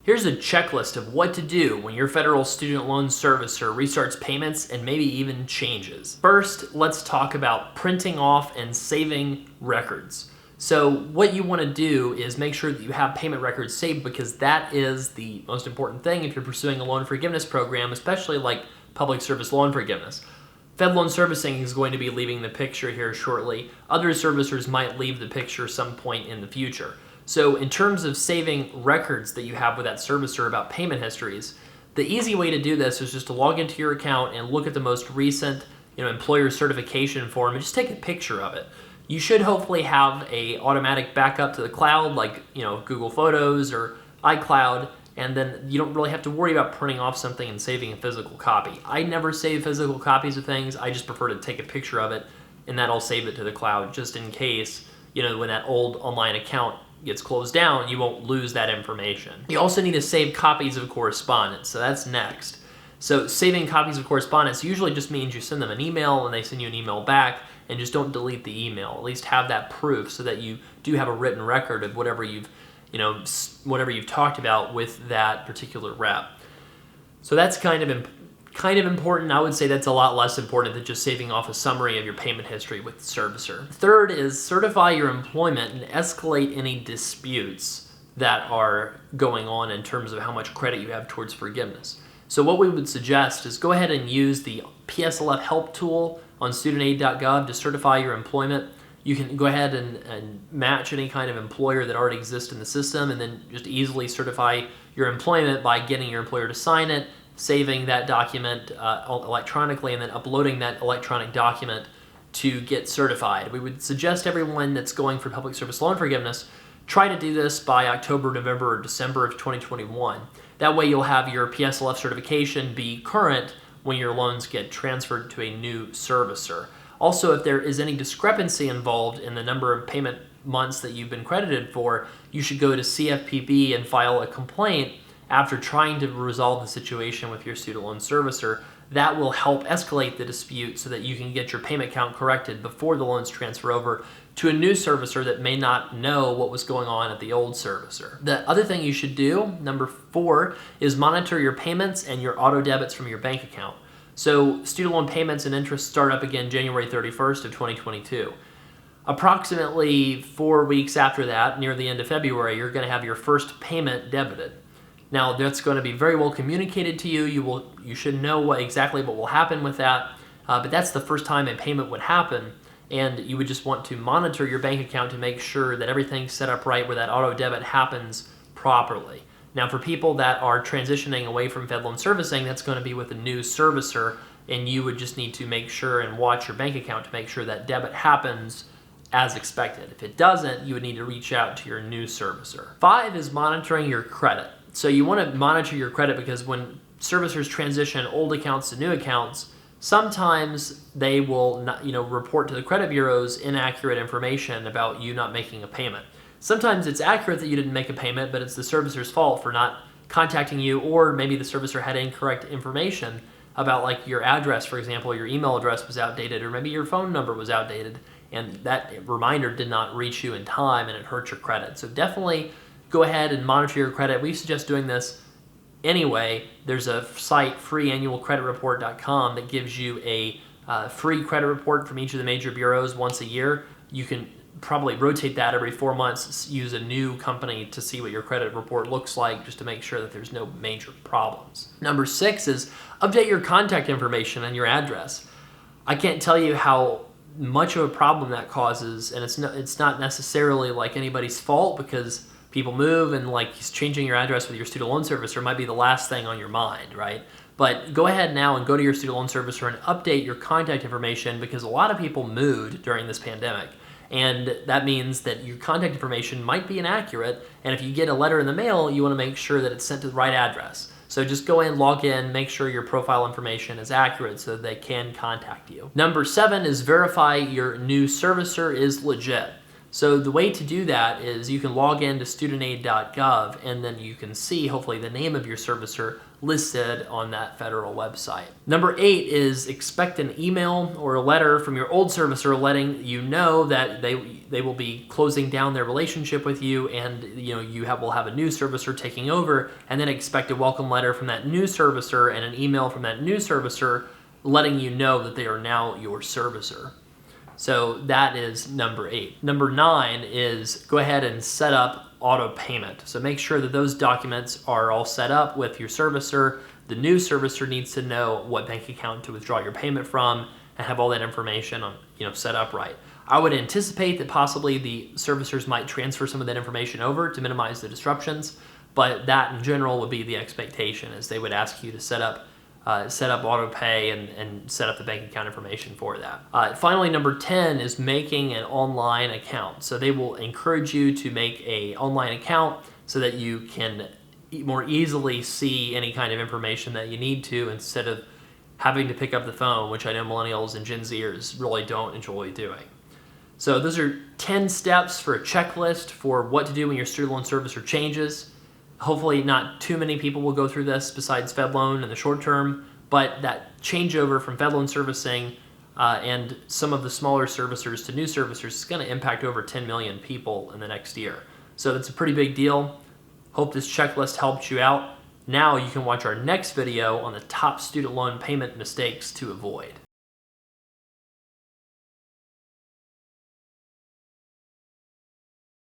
Here's a checklist of what to do when your federal student loan servicer restarts payments and maybe even changes. First, let's talk about printing off and saving records. So what you want to do is make sure that you have payment records saved, because that is the most important thing if you're pursuing a loan forgiveness program, especially like public service loan forgiveness. Fed Loan Servicing is going to be leaving the picture here shortly. Other servicers might leave the picture some point in the future. So in terms of saving records that you have with that servicer about payment histories, the easy way to do this is just to log into your account and look at the most recent employer certification form and just take a picture of it. You should hopefully have a automatic backup to the cloud like Google Photos or iCloud, and then you don't really have to worry about printing off something and saving a physical copy. I never save physical copies of things. I just prefer to take a picture of it, and that'll save it to the cloud just in case, when that old online account gets closed down, you won't lose that information. You also need to save copies of correspondence, so that's next. So saving copies of correspondence usually just means you send them an email and they send you an email back, and just don't delete the email. At least have that proof so that you do have a written record of whatever you've talked about with that particular rep. So that's kind of important. I would say that's a lot less important than just saving off a summary of your payment history with the servicer. Third is certify your employment and escalate any disputes that are going on in terms of how much credit you have towards forgiveness. So what we would suggest is go ahead and use the PSLF help tool on studentaid.gov to certify your employment. You can go ahead and match any kind of employer that already exists in the system, and then just easily certify your employment by getting your employer to sign it, saving that document electronically, and then uploading that electronic document to get certified. We would suggest everyone that's going for public service loan forgiveness try to do this by October, November, or December of 2021. That way you'll have your PSLF certification be current when your loans get transferred to a new servicer. Also, if there is any discrepancy involved in the number of payment months that you've been credited for, you should go to CFPB and file a complaint after trying to resolve the situation with your student loan servicer. That will help escalate the dispute so that you can get your payment count corrected before the loans transfer over to a new servicer that may not know what was going on at the old servicer. The other thing you should do, number 4, is monitor your payments and your auto debits from your bank account. So student loan payments and interest start up again January 31st of 2022. Approximately 4 weeks after that, near the end of February, you're going to have your first payment debited. Now that's going to be very well communicated to you. You should know exactly what will happen with that, but that's the first time a payment would happen, and you would just want to monitor your bank account to make sure that everything's set up right where that auto debit happens properly. Now for people that are transitioning away from Fed Loan Servicing, that's going to be with a new servicer, and you would just need to make sure and watch your bank account to make sure that debit happens as expected. If it doesn't, you would need to reach out to your new servicer. 5 is monitoring your credit. So you want to monitor your credit because when servicers transition old accounts to new accounts, sometimes they will not, report to the credit bureaus inaccurate information about you not making a payment. Sometimes it's accurate that you didn't make a payment, but it's the servicer's fault for not contacting you, or maybe the servicer had incorrect information about like your address, for example, your email address was outdated, or maybe your phone number was outdated, and that reminder did not reach you in time and it hurt your credit. So definitely go ahead and monitor your credit. We suggest doing this anyway. There's a site, freeannualcreditreport.com, that gives you a free credit report from each of the major bureaus once a year. You can probably rotate that every 4 months, use a new company to see what your credit report looks like, just to make sure that there's no major problems. Number 6 is update your contact information and your address. I can't tell you how much of a problem that causes, and it's not necessarily like anybody's fault, because people move, and like changing your address with your student loan servicer might be the last thing on your mind, right? But go ahead now and go to your student loan servicer and update your contact information, because a lot of people moved during this pandemic. And that means that your contact information might be inaccurate, and if you get a letter in the mail, you want to make sure that it's sent to the right address. So just go in, log in, make sure your profile information is accurate so that they can contact you. Number 7 is verify your new servicer is legit. So the way to do that is you can log into studentaid.gov and then you can see hopefully the name of your servicer listed on that federal website. Number 8 is expect an email or a letter from your old servicer letting you know that they will be closing down their relationship with you, and you will have a new servicer taking over, and then expect a welcome letter from that new servicer and an email from that new servicer letting you know that they are now your servicer. So that is number 8. Number 9 is go ahead and set up auto payment. So make sure that those documents are all set up with your servicer. The new servicer needs to know what bank account to withdraw your payment from and have all that information set up right. I would anticipate that possibly the servicers might transfer some of that information over to minimize the disruptions, but that in general would be the expectation, is they would ask you to set up auto pay and set up the bank account information for that. Finally, number 10 is making an online account. So they will encourage you to make an online account so that you can more easily see any kind of information that you need to, instead of having to pick up the phone, which I know millennials and Gen Zers really don't enjoy doing. So those are 10 steps for a checklist for what to do when your student loan servicer changes. Hopefully not too many people will go through this besides FedLoan in the short term, but that changeover from FedLoan servicing and some of the smaller servicers to new servicers is going to impact over 10 million people in the next year. So that's a pretty big deal. Hope this checklist helped you out. Now you can watch our next video on the top student loan payment mistakes to avoid.